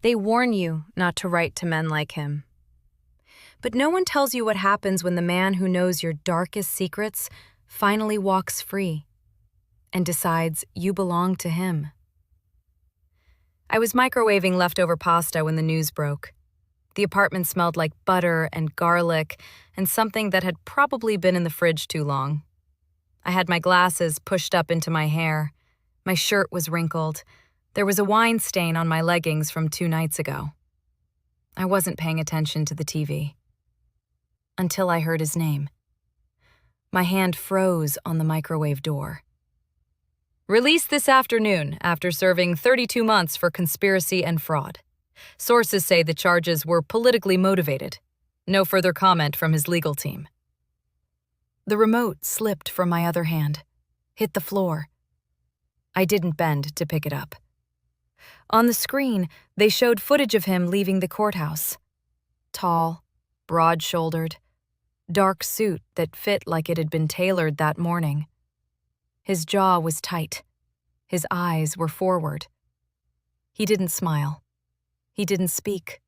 They warn you not to write to men like him. But no one tells you what happens when the man who knows your darkest secrets finally walks free and decides you belong to him. I was microwaving leftover pasta when the news broke. The apartment smelled like butter and garlic and something that had probably been in the fridge too long. I had my glasses pushed up into my hair. My shirt was wrinkled. There was a wine stain on my leggings from 2 nights ago. I wasn't paying attention to the TV. Until I heard his name. My hand froze on the microwave door. Released this afternoon after serving 32 months for conspiracy and fraud. Sources say the charges were politically motivated. No further comment from his legal team. The remote slipped from my other hand, hit the floor. I didn't bend to pick it up. On the screen, they showed footage of him leaving the courthouse. Tall, broad-shouldered, dark suit that fit like it had been tailored that morning. His jaw was tight. His eyes were forward. He didn't smile. He didn't speak.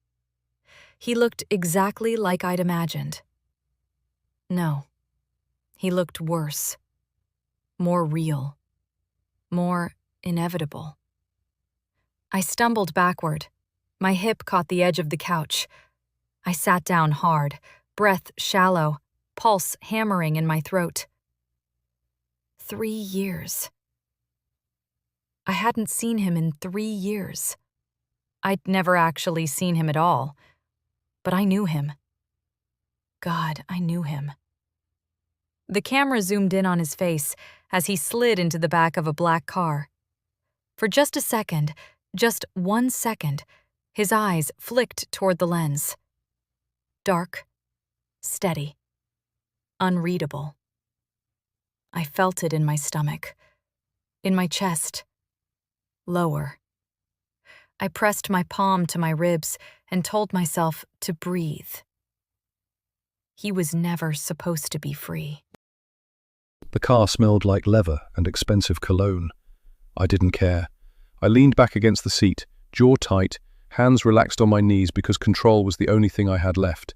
He looked exactly like I'd imagined. No, he looked worse. More real. More inevitable. I stumbled backward. My hip caught the edge of the couch. I sat down hard, breath shallow, pulse hammering in my throat. 3 years. I hadn't seen him in 3 years. I'd never actually seen him at all, but I knew him. God, I knew him. The camera zoomed in on his face as he slid into the back of a black car. For just a second, just 1 second, his eyes flicked toward the lens. Dark, steady, unreadable. I felt it in my stomach, in my chest, lower. I pressed my palm to my ribs and told myself to breathe. He was never supposed to be free. The car smelled like leather and expensive cologne. I didn't care. I leaned back against the seat, jaw tight, hands relaxed on my knees because control was the only thing I had left.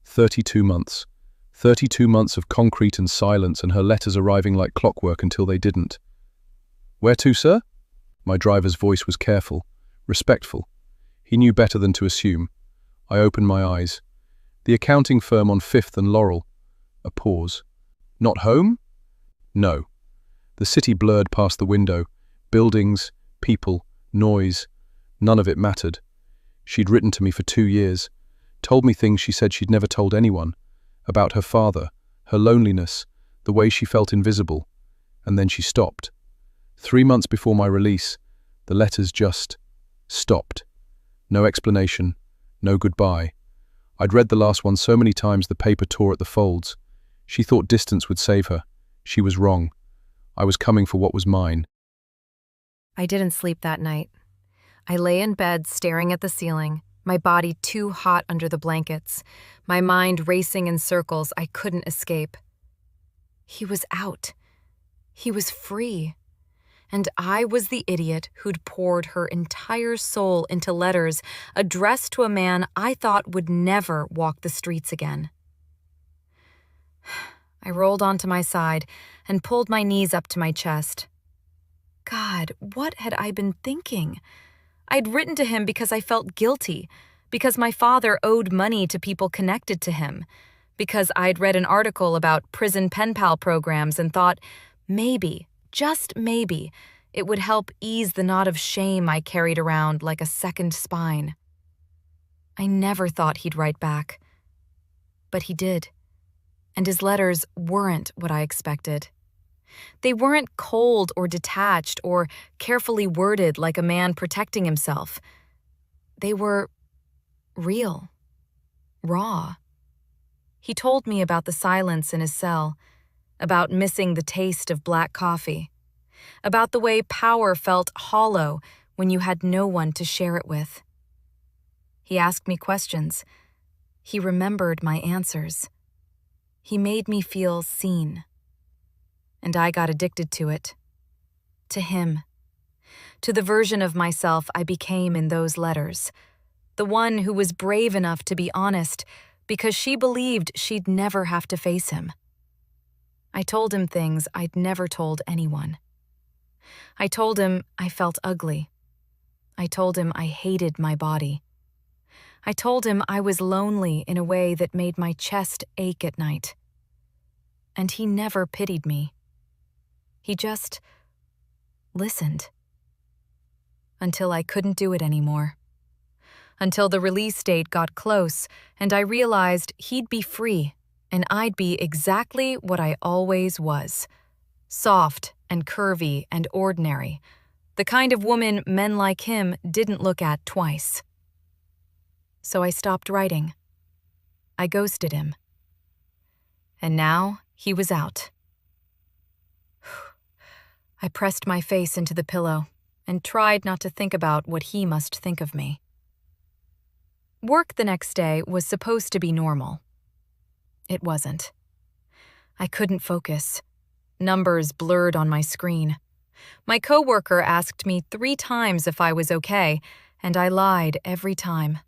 32 months. 32 months of concrete and silence, and her letters arriving like clockwork until they didn't. "Where to, sir?" My driver's voice was careful, respectful. He knew better than to assume. I opened my eyes. The accounting firm on 5th and Laurel. A pause. "Not home?" "No." The city blurred past the window. Buildings, people, noise. None of it mattered. She'd written to me for 2 years. Told me things she said she'd never told anyone. About her father, her loneliness, the way she felt invisible. And then she stopped. 3 months before my release, the letters just stopped. No explanation, no goodbye. I'd read the last one so many times the paper tore at the folds. She thought distance would save her. She was wrong. I was coming for what was mine. I didn't sleep that night. I lay in bed staring at the ceiling, my body too hot under the blankets, my mind racing in circles I couldn't escape. He was out. He was free. And I was the idiot who'd poured her entire soul into letters addressed to a man I thought would never walk the streets again. I rolled onto my side and pulled my knees up to my chest. God, what had I been thinking? I'd written to him because I felt guilty, because my father owed money to people connected to him, because I'd read an article about prison pen pal programs and thought, maybe, just maybe, it would help ease the knot of shame I carried around like a second spine. I never thought he'd write back. But he did. And his letters weren't what I expected. They weren't cold or detached or carefully worded like a man protecting himself. They were real, raw. He told me about the silence in his cell, about missing the taste of black coffee, about the way power felt hollow when you had no one to share it with. He asked me questions. He remembered my answers. He made me feel seen. And I got addicted to it. To him. To the version of myself I became in those letters. The one who was brave enough to be honest because she believed she'd never have to face him. I told him things I'd never told anyone. I told him I felt ugly. I told him I hated my body. I told him I was lonely in a way that made my chest ache at night. And he never pitied me. He just listened. Until I couldn't do it anymore. Until the release date got close and I realized he'd be free and I'd be exactly what I always was. Soft and curvy and ordinary. The kind of woman men like him didn't look at twice. So I stopped writing. I ghosted him. And now he was out. I pressed my face into the pillow and tried not to think about what he must think of me. Work the next day was supposed to be normal. It wasn't. I couldn't focus. Numbers blurred on my screen. My coworker asked me 3 times if I was okay, and I lied every time.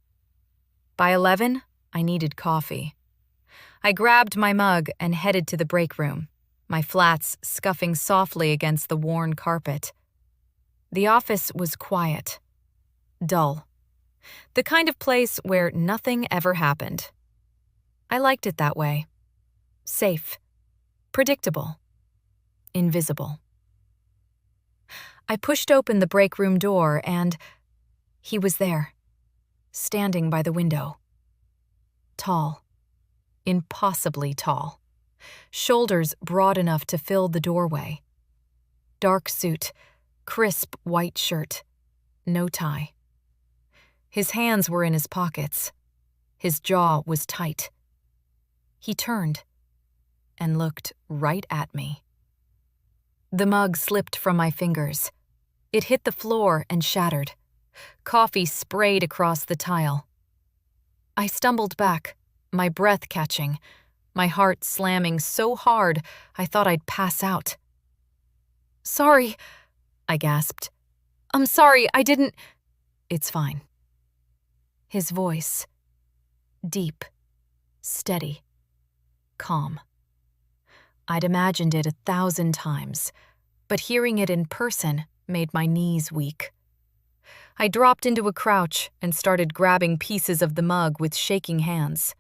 By 11, I needed coffee. I grabbed my mug and headed to the break room, my flats scuffing softly against the worn carpet. The office was quiet, dull. The kind of place where nothing ever happened. I liked it that way. Safe, predictable, invisible. I pushed open the break room door and he was there, standing by the window. Tall, impossibly tall, shoulders broad enough to fill the doorway. Dark suit, crisp white shirt, no tie. His hands were in his pockets. His jaw was tight. He turned and looked right at me. The mug slipped from my fingers. It hit the floor and shattered. Coffee sprayed across the tile. I stumbled back, my breath catching, my heart slamming so hard I thought I'd pass out. "Sorry," I gasped. "I'm sorry, I didn't—" "It's fine." His voice, deep, steady, calm. I'd imagined it 1,000 times, but hearing it in person made my knees weak. I dropped into a crouch and started grabbing pieces of the mug with shaking hands.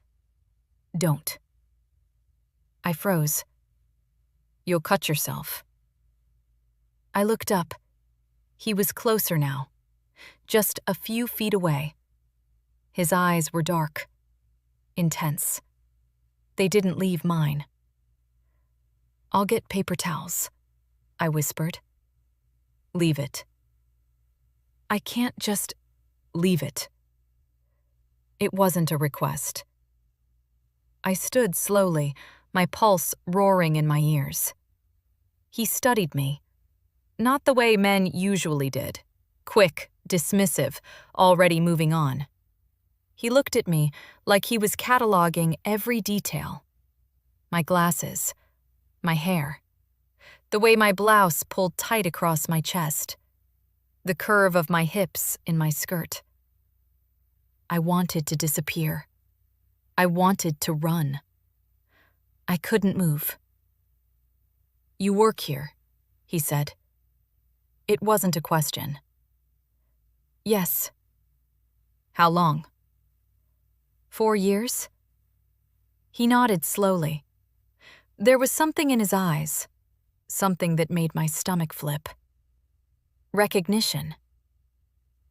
"Don't." I froze. "You'll cut yourself." I looked up. He was closer now, just a few feet away. His eyes were dark, intense. They didn't leave mine. "I'll get paper towels," I whispered. "Leave it." "I can't just leave it." It wasn't a request. I stood slowly, my pulse roaring in my ears. He studied me, not the way men usually did, quick, dismissive, already moving on. He looked at me like he was cataloging every detail. My glasses, my hair, the way my blouse pulled tight across my chest, the curve of my hips in my skirt. I wanted to disappear. I wanted to run. I couldn't move. "You work here," he said. It wasn't a question. "Yes." "How long?" 4 years? He nodded slowly. There was something in his eyes, something that made my stomach flip. Recognition?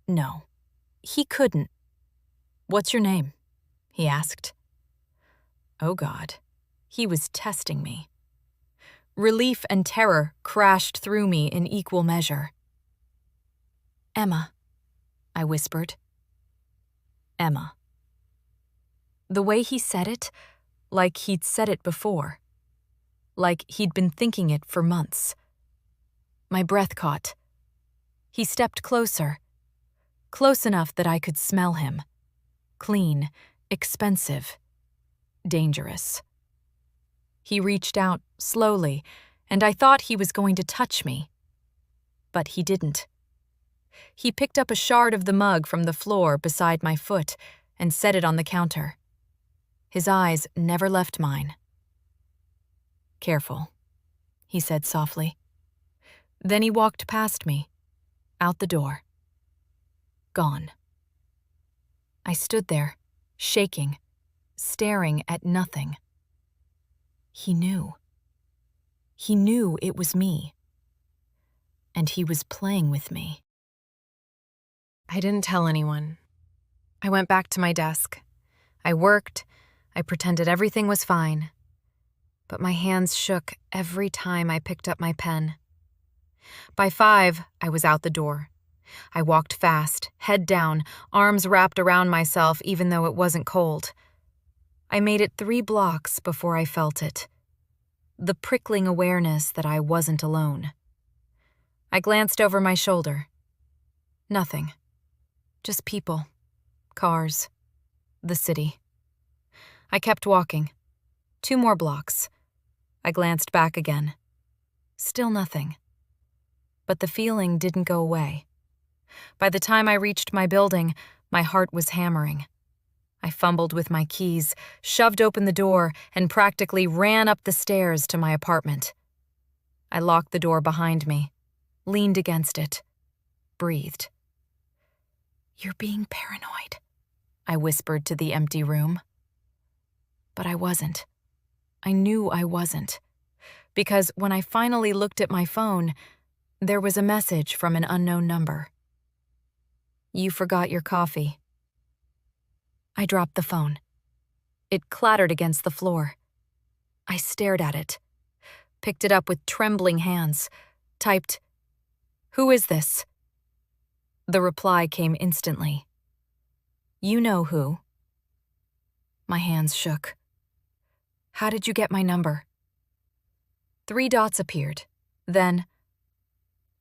No, he couldn't. "What's your name?" he asked. Oh God, he was testing me. Relief and terror crashed through me in equal measure. "Emma," I whispered. "Emma." The way he said it, like he'd said it before. Like he'd been thinking it for months. My breath caught. He stepped closer. Close enough that I could smell him. Clean, expensive, dangerous. He reached out slowly, and I thought he was going to touch me. But he didn't. He picked up a shard of the mug from the floor beside my foot and set it on the counter. His eyes never left mine. "Careful," he said softly. Then he walked past me, out the door. Gone. I stood there, shaking, staring at nothing. He knew. He knew it was me. And he was playing with me. I didn't tell anyone. I went back to my desk. I worked. I pretended everything was fine. But my hands shook every time I picked up my pen. By 5, I was out the door. I walked fast, head down, arms wrapped around myself even though it wasn't cold. I made it 3 blocks before I felt it. The prickling awareness that I wasn't alone. I glanced over my shoulder. Nothing. Just people, cars, the city. I kept walking. 2 more blocks. I glanced back again. Still nothing. But the feeling didn't go away. By the time I reached my building, my heart was hammering. I fumbled with my keys, shoved open the door, and practically ran up the stairs to my apartment. I locked the door behind me, leaned against it, breathed. "You're being paranoid," I whispered to the empty room. But I wasn't. I knew I wasn't. Because when I finally looked at my phone, there was a message from an unknown number. "You forgot your coffee." I dropped the phone. It clattered against the floor. I stared at it, picked it up with trembling hands, typed, "Who is this?" The reply came instantly. "You know who." My hands shook. "How did you get my number?" 3 dots appeared. Then,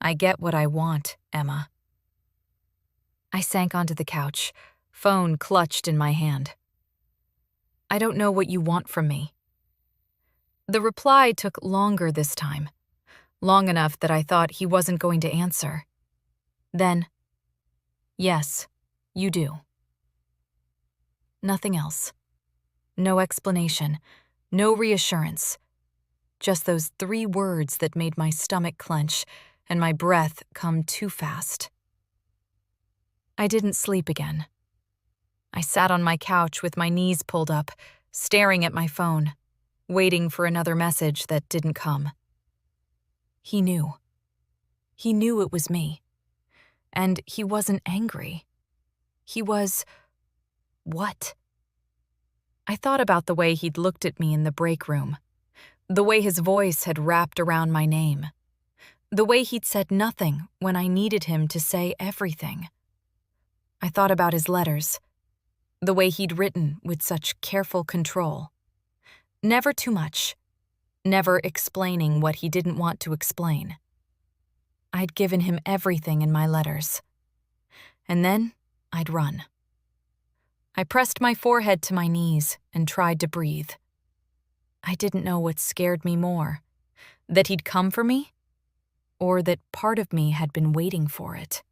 "I get what I want, Emma." I sank onto the couch, phone clutched in my hand. "I don't know what you want from me." The reply took longer this time, long enough that I thought he wasn't going to answer. Then, "Yes, you do." Nothing else. No explanation, no reassurance. Just those 3 words that made my stomach clench and my breath come too fast. I didn't sleep again. I sat on my couch with my knees pulled up, staring at my phone, waiting for another message that didn't come. He knew. He knew it was me. And he wasn't angry. He was... what? I thought about the way he'd looked at me in the break room, the way his voice had wrapped around my name, the way he'd said nothing when I needed him to say everything. I thought about his letters, the way he'd written with such careful control. Never too much, never explaining what he didn't want to explain. I'd given him everything in my letters. And then I'd run. I pressed my forehead to my knees and tried to breathe. I didn't know what scared me more, that he'd come for me, or that part of me had been waiting for it.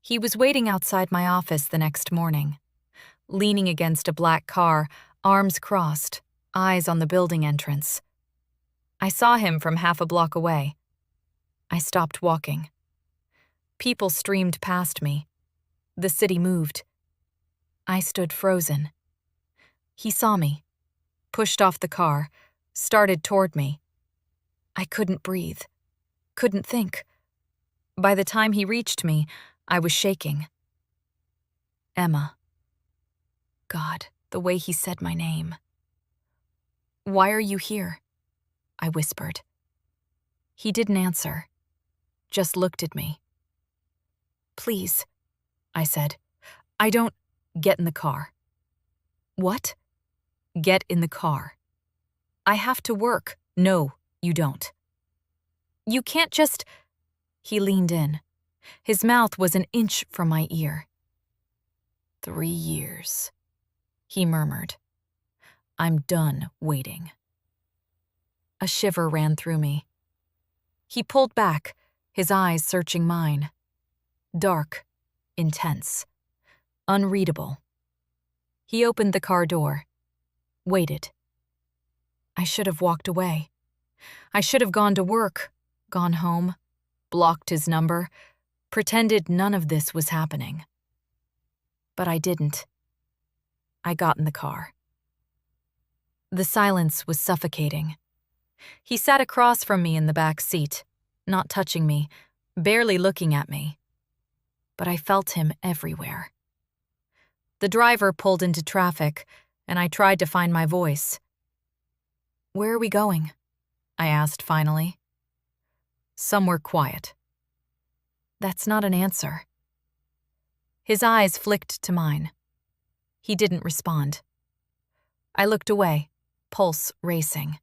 He was waiting outside my office the next morning, leaning against a black car, arms crossed, eyes on the building entrance. I saw him from half a block away. I stopped walking. People streamed past me. The city moved. I stood frozen. He saw me, pushed off the car, started toward me. I couldn't breathe, couldn't think. By the time he reached me, I was shaking. Emma. God, the way he said my name. "Why are you here?" I whispered. He didn't answer, just looked at me. "Please," I said. "I don't—" "Get in the car." "What?" "Get in the car." "I have to work." "No, you don't." "You can't just—" He leaned in. His mouth was an inch from my ear. 3 years, he murmured. "I'm done waiting." A shiver ran through me. He pulled back, his eyes searching mine. dark, intense, unreadable. He opened the car door, waited. I should have walked away. I should have gone to work, gone home, blocked his number, pretended none of this was happening. But I didn't. I got in the car. The silence was suffocating. He sat across from me in the back seat, not touching me, barely looking at me. But I felt him everywhere. The driver pulled into traffic, and I tried to find my voice. "Where are we going?" I asked finally. "Somewhere quiet." That's not an answer. His eyes flicked to mine. He didn't respond. I looked away, pulse racing.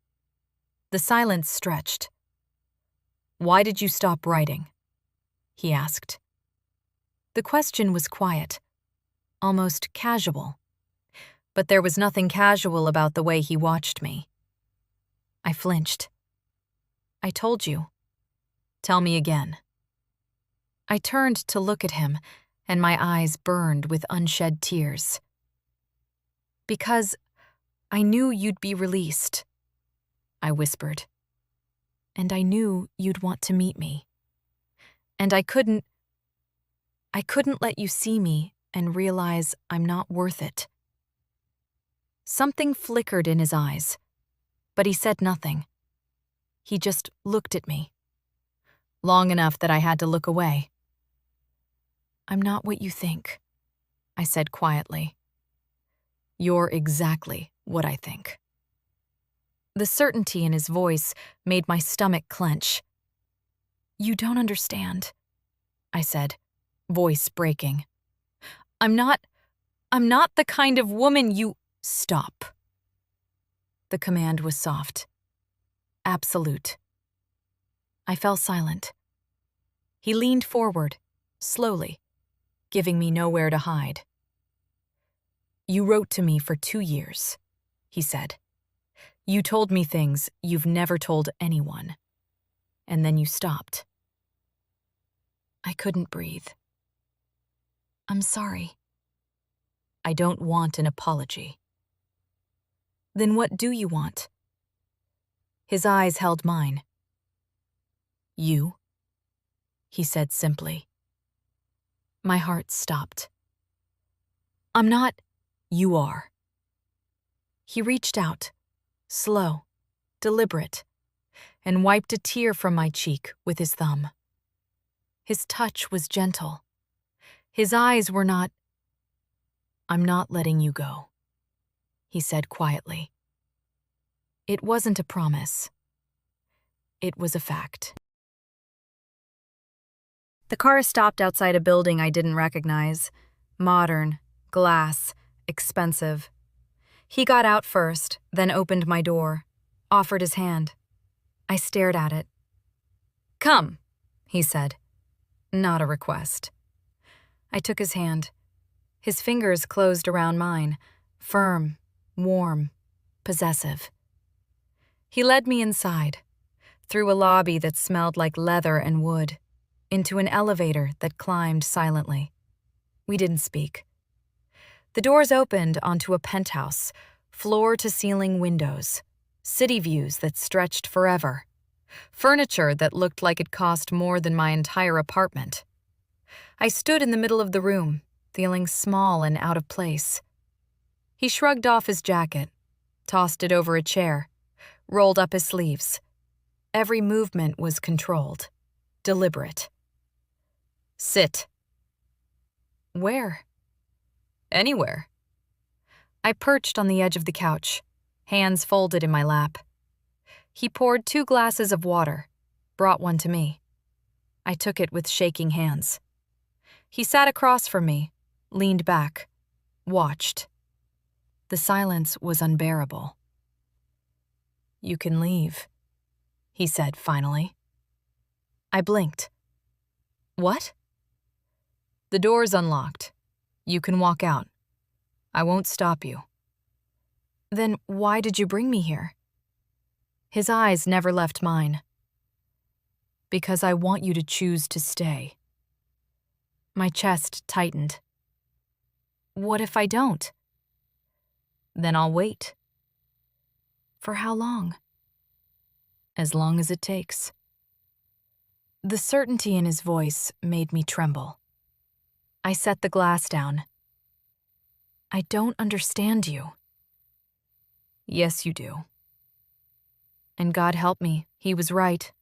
The silence stretched. "Why did you stop writing?" he asked. The question was quiet, almost casual. But there was nothing casual about the way he watched me. I flinched. "I told you." "Tell me again." I turned to look at him, and my eyes burned with unshed tears. "Because I knew you'd be released," I whispered. "And I knew you'd want to meet me. And I couldn't let you see me and realize I'm not worth it." Something flickered in his eyes, but he said nothing. He just looked at me, long enough that I had to look away. "I'm not what you think," I said quietly. "You're exactly what I think." The certainty in his voice made my stomach clench. "You don't understand," I said, voice breaking. I'm not the kind of woman you—" "Stop." The command was soft, absolute. I fell silent. He leaned forward, slowly, giving me nowhere to hide. "You wrote to me for 2 years," he said. "You told me things you've never told anyone. And then you stopped." I couldn't breathe. "I'm sorry." "I don't want an apology." "Then what do you want?" His eyes held mine. "You," he said simply. My heart stopped. "I'm not—" "You are." He reached out, slow, deliberate, and wiped a tear from my cheek with his thumb. His touch was gentle. His eyes were not— "I'm not letting you go," he said quietly. It wasn't a promise. It was a fact. The car stopped outside a building I didn't recognize. Modern, glass, expensive. He got out first, then opened my door, offered his hand. I stared at it. "Come," he said. Not a request. I took his hand. His fingers closed around mine, firm, warm, possessive. He led me inside, through a lobby that smelled like leather and wood, into an elevator that climbed silently. We didn't speak. The doors opened onto a penthouse, floor-to-ceiling windows, city views that stretched forever, furniture that looked like it cost more than my entire apartment. I stood in the middle of the room, feeling small and out of place. He shrugged off his jacket, tossed it over a chair, rolled up his sleeves. Every movement was controlled, deliberate. "Sit." "Where?" "Anywhere." I perched on the edge of the couch, hands folded in my lap. He poured 2 glasses of water, brought one to me. I took it with shaking hands. He sat across from me, leaned back, watched. The silence was unbearable. "You can leave," he said finally. I blinked. "What?" "The door's unlocked. You can walk out. I won't stop you." "Then why did you bring me here?" His eyes never left mine. "Because I want you to choose to stay." My chest tightened. What if I don't? Then I'll wait. For how long? As long as it takes. The certainty in his voice made me tremble. I set the glass down. I don't understand you. Yes, you do. And God help me, he was right.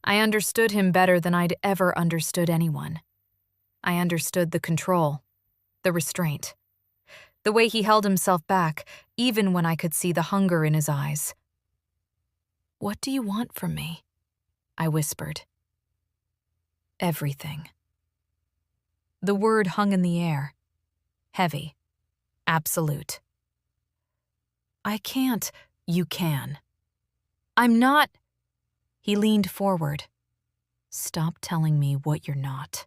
I understood him better than I'd ever understood anyone. I understood the control, the restraint, the way he held himself back, even when I could see the hunger in his eyes. What do you want from me? I whispered. Everything. The word hung in the air, heavy, absolute. I can't. You can. I'm not. He leaned forward. Stop telling me what you're not.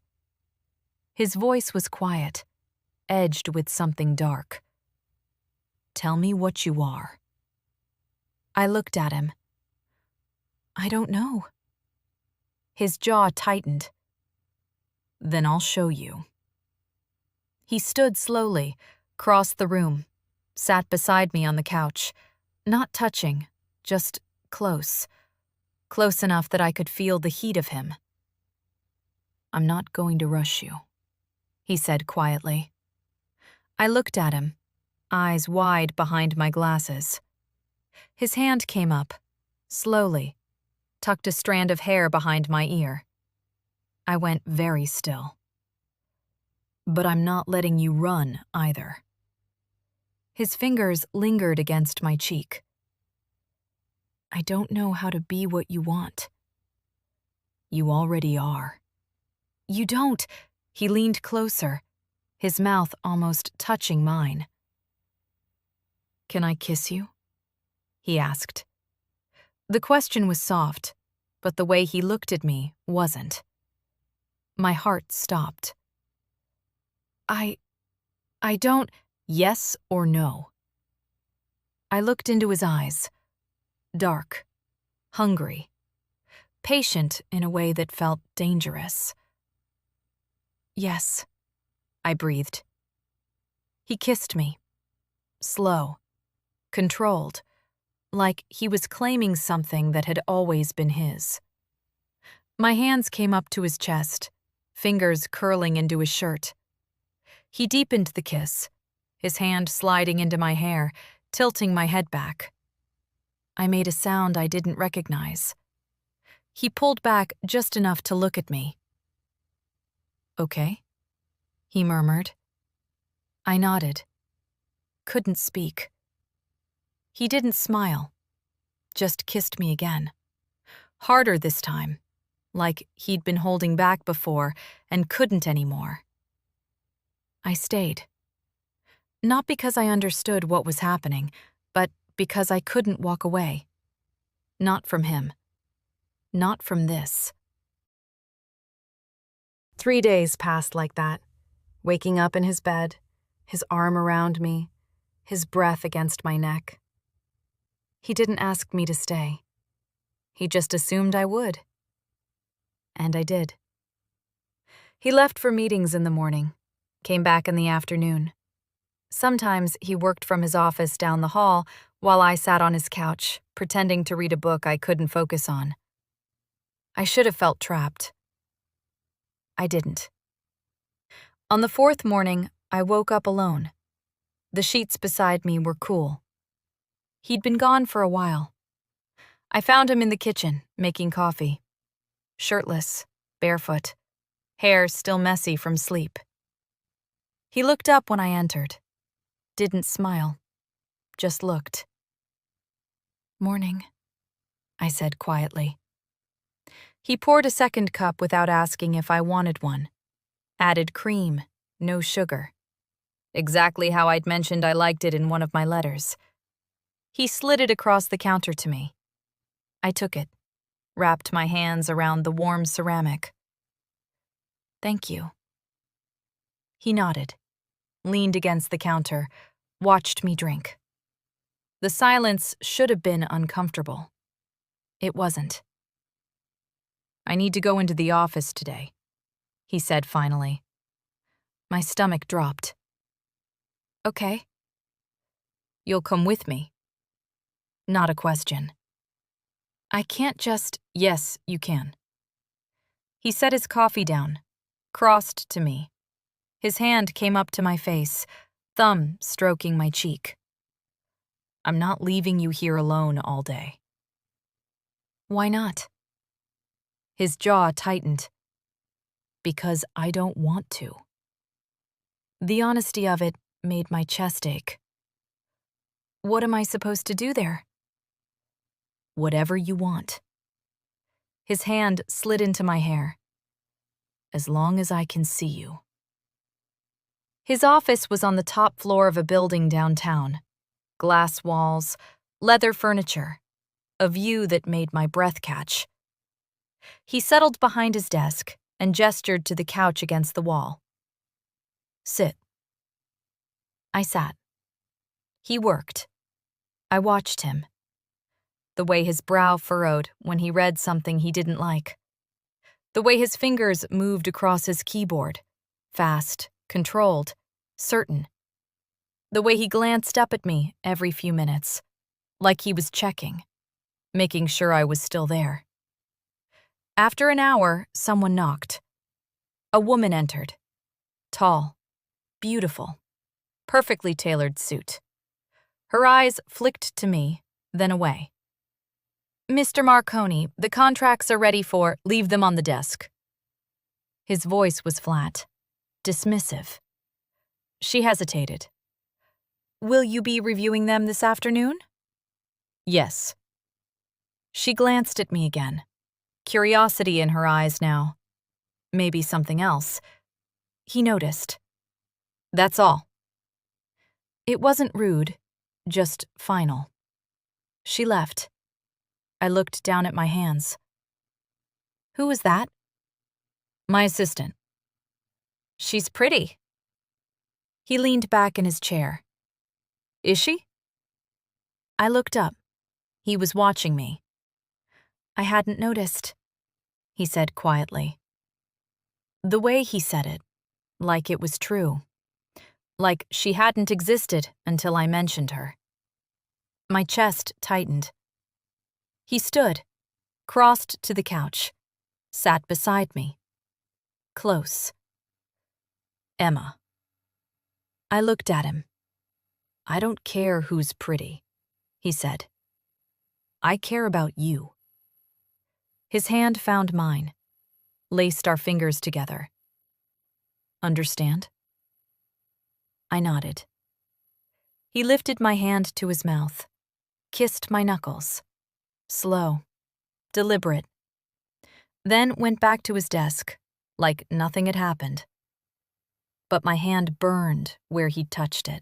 His voice was quiet, edged with something dark. Tell me what you are. I looked at him. I don't know. His jaw tightened. Then I'll show you. He stood slowly, crossed the room, sat beside me on the couch, not touching, just close. Close enough that I could feel the heat of him. I'm not going to rush you, he said quietly. I looked at him, eyes wide behind my glasses. His hand came up, slowly, tucked a strand of hair behind my ear. I went very still. But I'm not letting you run, either. His fingers lingered against my cheek. I don't know how to be what you want. You already are. You don't. He leaned closer, his mouth almost touching mine. Can I kiss you? He asked. The question was soft, but the way he looked at me wasn't. My heart stopped. I don't. Yes or no? I looked into his eyes. Dark, hungry, patient in a way that felt dangerous. Yes, I breathed. He kissed me. Slow, controlled, like he was claiming something that had always been his. My hands came up to his chest, fingers curling into his shirt. He deepened the kiss, his hand sliding into my hair, tilting my head back. I made a sound I didn't recognize. He pulled back just enough to look at me. Okay, he murmured. I nodded. Couldn't speak. He didn't smile, just kissed me again. Harder this time, like he'd been holding back before and couldn't anymore. I stayed. Not because I understood what was happening, but because I couldn't walk away. Not from him. Not from this. 3 days passed like that, waking up in his bed, his arm around me, his breath against my neck. He didn't ask me to stay. He just assumed I would. And I did. He left for meetings in the morning, came back in the afternoon. Sometimes he worked from his office down the hall while I sat on his couch, pretending to read a book I couldn't focus on. I should have felt trapped. I didn't. On the 4th morning, I woke up alone. The sheets beside me were cool. He'd been gone for a while. I found him in the kitchen, making coffee. Shirtless, barefoot, hair still messy from sleep. He looked up when I entered. Didn't smile, just looked. Morning, I said quietly. He poured a second cup without asking if I wanted one. Added cream, no sugar. Exactly how I'd mentioned I liked it in one of my letters. He slid it across the counter to me. I took it, wrapped my hands around the warm ceramic. Thank you. He nodded, leaned against the counter, watched me drink. The silence should have been uncomfortable. It wasn't. I need to go into the office today, he said finally. My stomach dropped. Okay. You'll come with me. Not a question. I can't just— Yes, you can. He set his coffee down, crossed to me. His hand came up to my face, thumb stroking my cheek. I'm not leaving you here alone all day. Why not? His jaw tightened. Because I don't want to. The honesty of it made my chest ache. What am I supposed to do there? Whatever you want. His hand slid into my hair. As long as I can see you. His office was on the top floor of a building downtown. Glass walls, leather furniture, a view that made my breath catch. He settled behind his desk and gestured to the couch against the wall. Sit. I sat. He worked. I watched him. The way his brow furrowed when he read something he didn't like. The way his fingers moved across his keyboard, fast, controlled, certain. The way he glanced up at me every few minutes, like he was checking, making sure I was still there. After an hour, someone knocked. A woman entered. Tall, beautiful, perfectly tailored suit. Her eyes flicked to me, then away. Mr. Marconi, the contracts are ready for— Leave them on the desk. His voice was flat, dismissive. She hesitated. Will you be reviewing them this afternoon? Yes. She glanced at me again, curiosity in her eyes now. Maybe something else. He noticed. That's all. It wasn't rude, just final. She left. I looked down at my hands. Who was that? My assistant. She's pretty. He leaned back in his chair. Is she? I looked up. He was watching me. I hadn't noticed, he said quietly. The way he said it, like it was true. Like she hadn't existed until I mentioned her. My chest tightened. He stood, crossed to the couch, sat beside me. Close. Emma. I looked at him. I don't care who's pretty, he said. I care about you. His hand found mine, laced our fingers together. Understand? I nodded. He lifted my hand to his mouth, kissed my knuckles. Slow, deliberate. Then went back to his desk, like nothing had happened. But my hand burned where he'd touched it.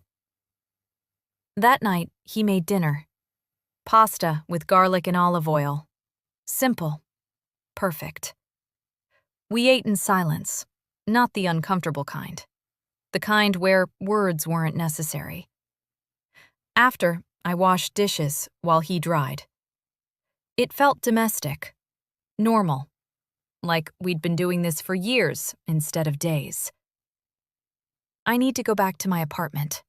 That night, he made dinner. Pasta with garlic and olive oil. Simple. Perfect. We ate in silence, not the uncomfortable kind. The kind where words weren't necessary. After, I washed dishes while he dried. It felt domestic, normal, like we'd been doing this for years instead of days. I need to go back to my apartment,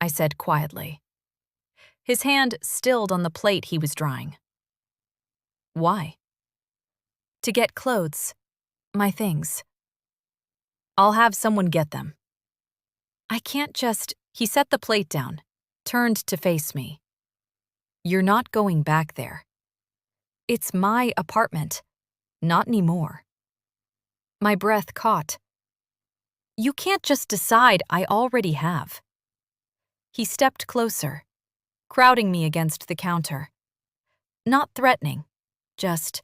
I said quietly. His hand stilled on the plate he was drying. Why? To get clothes, my things. I'll have someone get them. I can't just— He set the plate down, turned to face me. You're not going back there. It's my apartment, not anymore. My breath caught. You can't just decide. I already have. He stepped closer, crowding me against the counter. Not threatening, just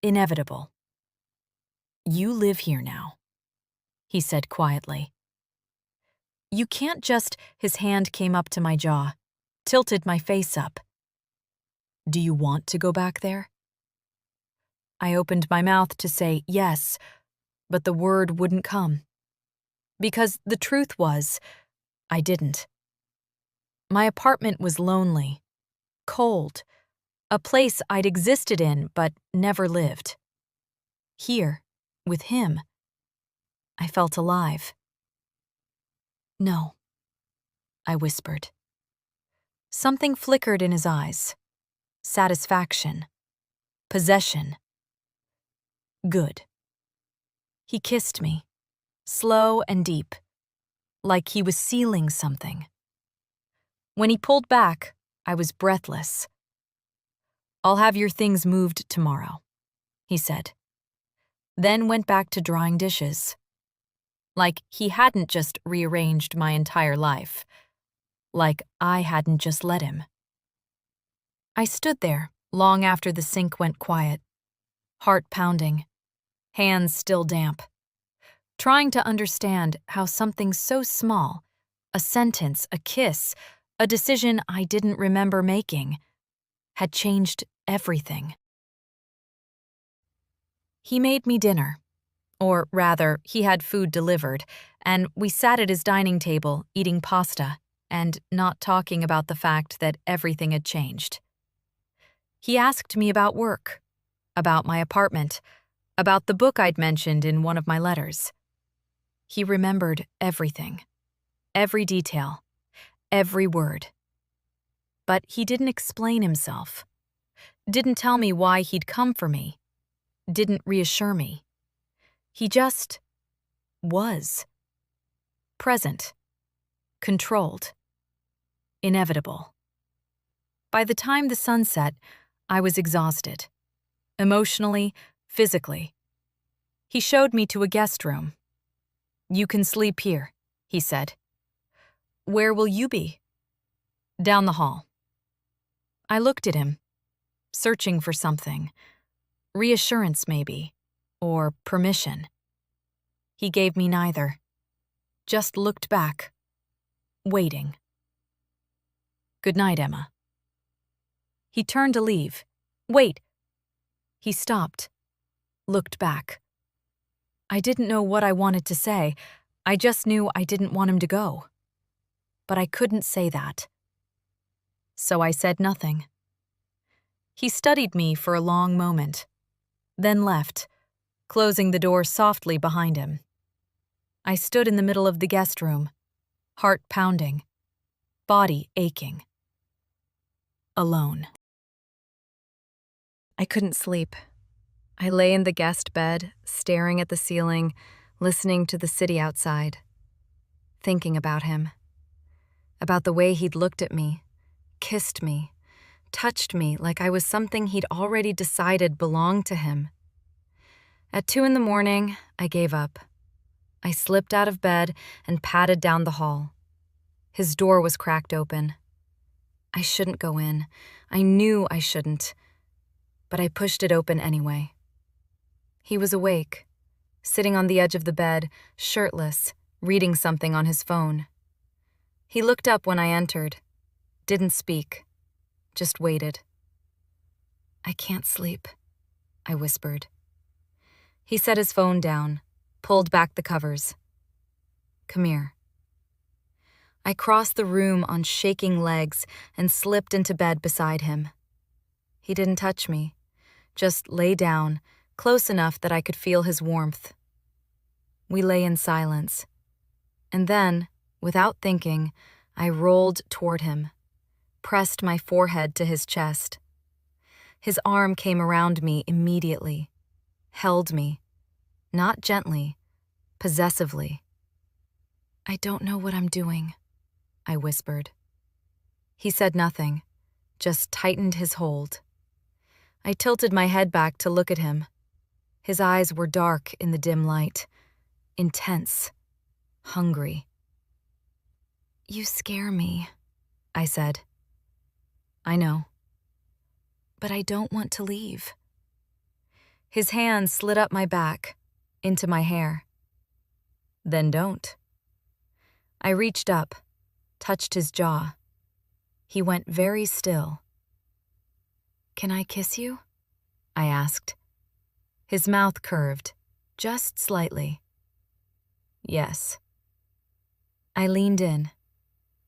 inevitable. You live here now, he said quietly. You can't just— His hand came up to my jaw, tilted my face up. Do you want to go back there? I opened my mouth to say yes, but the word wouldn't come. Because the truth was, I didn't. My apartment was lonely, cold, a place I'd existed in but never lived. Here, with him, I felt alive. No, I whispered. Something flickered in his eyes. Satisfaction. Possession. Good. He kissed me, slow and deep, like he was sealing something. When he pulled back, I was breathless. "I'll have your things moved tomorrow," he said. Then went back to drying dishes. Like he hadn't just rearranged my entire life. Like I hadn't just let him. I stood there long after the sink went quiet, heart pounding, hands still damp, trying to understand how something so small, a sentence, a kiss, a decision I didn't remember making, had changed everything. He made me dinner, or rather, he had food delivered, and we sat at his dining table eating pasta and not talking about the fact that everything had changed. He asked me about work, about my apartment, about the book I'd mentioned in one of my letters. He remembered everything, every detail, every word. But he didn't explain himself, didn't tell me why he'd come for me, didn't reassure me. He just was. Present, controlled, inevitable. By the time the sun set, I was exhausted, emotionally, physically. He showed me to a guest room. "You can sleep here," he said. "Where will you be?" "Down the hall." I looked at him, searching for something. Reassurance, maybe, or permission. He gave me neither. Just looked back, waiting. "Good night, Emma." He turned to leave. "Wait." He stopped, looked back. I didn't know what I wanted to say. I just knew I didn't want him to go. But I couldn't say that. So I said nothing. He studied me for a long moment, then left, closing the door softly behind him. I stood in the middle of the guest room, heart pounding, body aching. Alone. I couldn't sleep. I lay in the guest bed, staring at the ceiling, listening to the city outside, thinking about him, about the way he'd looked at me, kissed me, touched me like I was something he'd already decided belonged to him. At 2 a.m, I gave up. I slipped out of bed and padded down the hall. His door was cracked open. I shouldn't go in. I knew I shouldn't. But I pushed it open anyway. He was awake, sitting on the edge of the bed, shirtless, reading something on his phone. He looked up when I entered, didn't speak, just waited. "I can't sleep," I whispered. He set his phone down, pulled back the covers. "Come here." I crossed the room on shaking legs and slipped into bed beside him. He didn't touch me, just lay down, close enough that I could feel his warmth. We lay in silence. And then, without thinking, I rolled toward him, pressed my forehead to his chest. His arm came around me immediately, held me, not gently, possessively. "I don't know what I'm doing," I whispered. He said nothing, just tightened his hold. I tilted my head back to look at him. His eyes were dark in the dim light, intense, hungry. "You scare me," I said. "I know. But I don't want to leave." His hand slid up my back, into my hair. "Then don't." I reached up, touched his jaw. He went very still. "Can I kiss you?" I asked. His mouth curved, just slightly. "Yes." I leaned in,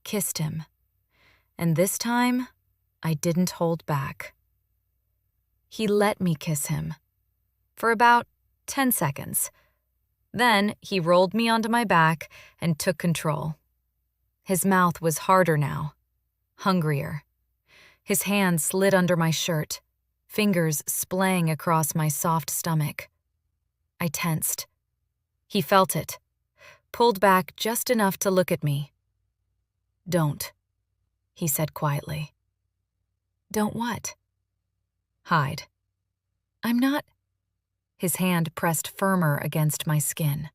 kissed him, and this time, I didn't hold back. He let me kiss him, for about 10 seconds. Then he rolled me onto my back and took control, His mouth was harder now, hungrier. His hand slid under my shirt, fingers splaying across my soft stomach. I tensed. He felt it, pulled back just enough to look at me. "Don't," he said quietly. "Don't what?" "Hide." "I'm not—" His hand pressed firmer against my skin.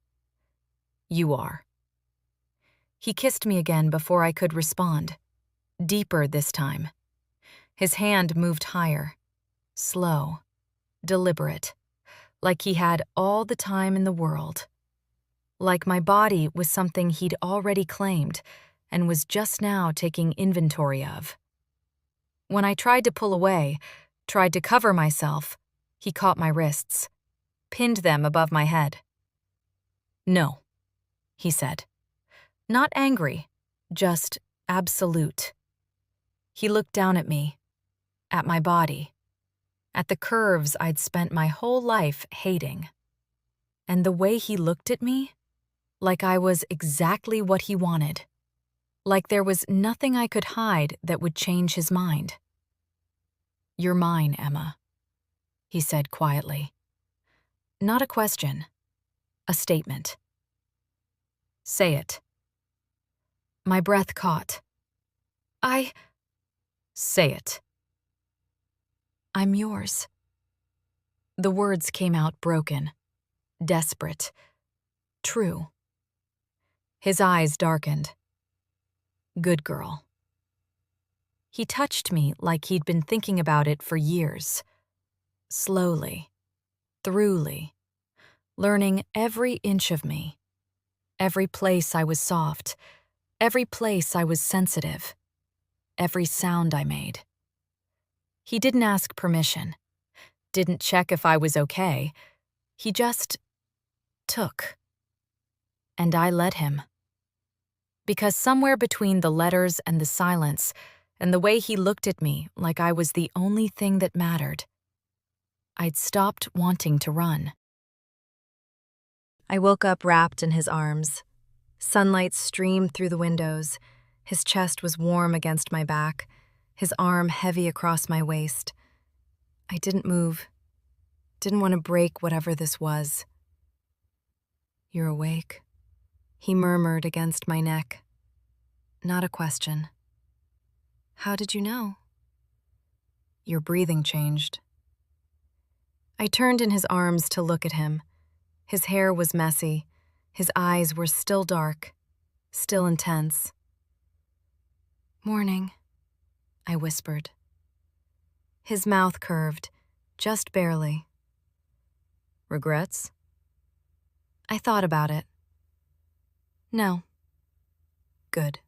"You are." He kissed me again before I could respond. Deeper this time. His hand moved higher, slow, deliberate, like he had all the time in the world. Like my body was something he'd already claimed and was just now taking inventory of. When I tried to pull away, tried to cover myself, he caught my wrists, pinned them above my head. "No," he said. Not angry, just absolute. He looked down at me, at my body, at the curves I'd spent my whole life hating. And the way he looked at me, like I was exactly what he wanted, like there was nothing I could hide that would change his mind. "You're mine, Emma," he said quietly. Not a question, a statement. "Say it." My breath caught. Say it." "I'm yours." The words came out broken, desperate, true. His eyes darkened. "Good girl." He touched me like he'd been thinking about it for years. Slowly, throughly, learning every inch of me. Every place I was soft, every place I was sensitive, every sound I made. He didn't ask permission, didn't check if I was okay. He just took. And I let him. Because somewhere between the letters and the silence, and the way he looked at me like I was the only thing that mattered, I'd stopped wanting to run. I woke up wrapped in his arms. Sunlight streamed through the windows. His chest was warm against my back, his arm heavy across my waist. I didn't move, didn't want to break whatever this was. "You're awake," he murmured against my neck. Not a question. "How did you know?" "Your breathing changed." I turned in his arms to look at him. His hair was messy. His eyes were still dark, still intense. "Morning," I whispered. His mouth curved, just barely. "Regrets?" I thought about it. "No." "Good."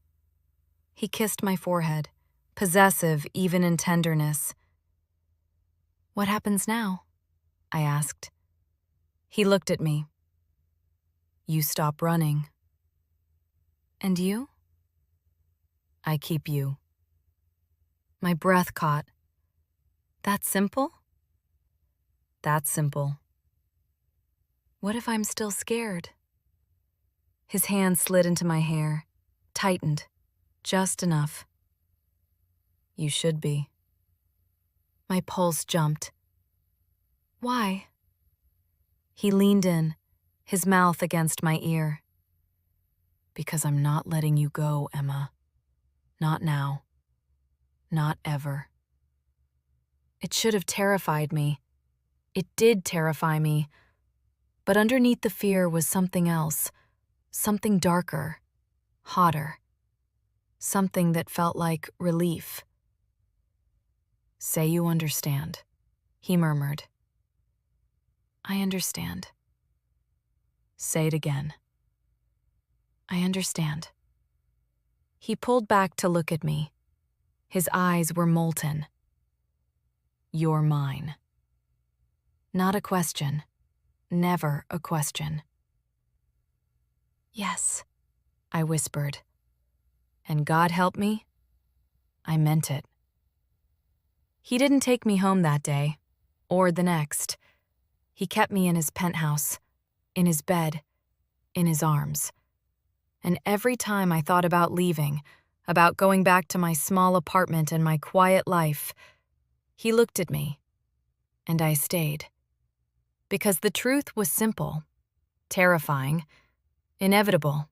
He kissed my forehead, possessive even in tenderness. "What happens now?" I asked. He looked at me. "You stop running." "And you?" "I keep you." My breath caught. "That simple?" "That simple." "What if I'm still scared?" His hand slid into my hair, tightened, just enough. "You should be." My pulse jumped. "Why?" He leaned in, his mouth against my ear. "Because I'm not letting you go, Emma. Not now. Not ever." It should have terrified me. It did terrify me. But underneath the fear was something else, something darker, hotter, something that felt like relief. "Say you understand," he murmured. "I understand." "Say it again." "I understand." He pulled back to look at me. His eyes were molten. "You're mine." Not a question. Never a question. "Yes," I whispered. And God help me, I meant it. He didn't take me home that day, or the next. He kept me in his penthouse, in his bed, in his arms. And every time I thought about leaving, about going back to my small apartment and my quiet life, he looked at me, and I stayed. Because the truth was simple, terrifying, inevitable.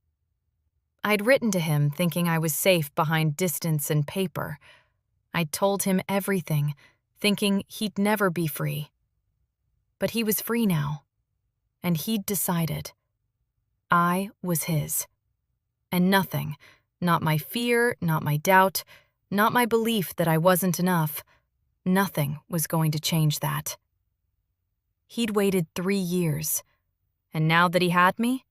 I'd written to him thinking I was safe behind distance and paper. I'd told him everything, thinking he'd never be free. But he was free now, and he'd decided. I was his. And nothing, not my fear, not my doubt, not my belief that I wasn't enough, nothing was going to change that. He'd waited 3 years, and now that he had me,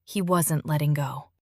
he wasn't letting go.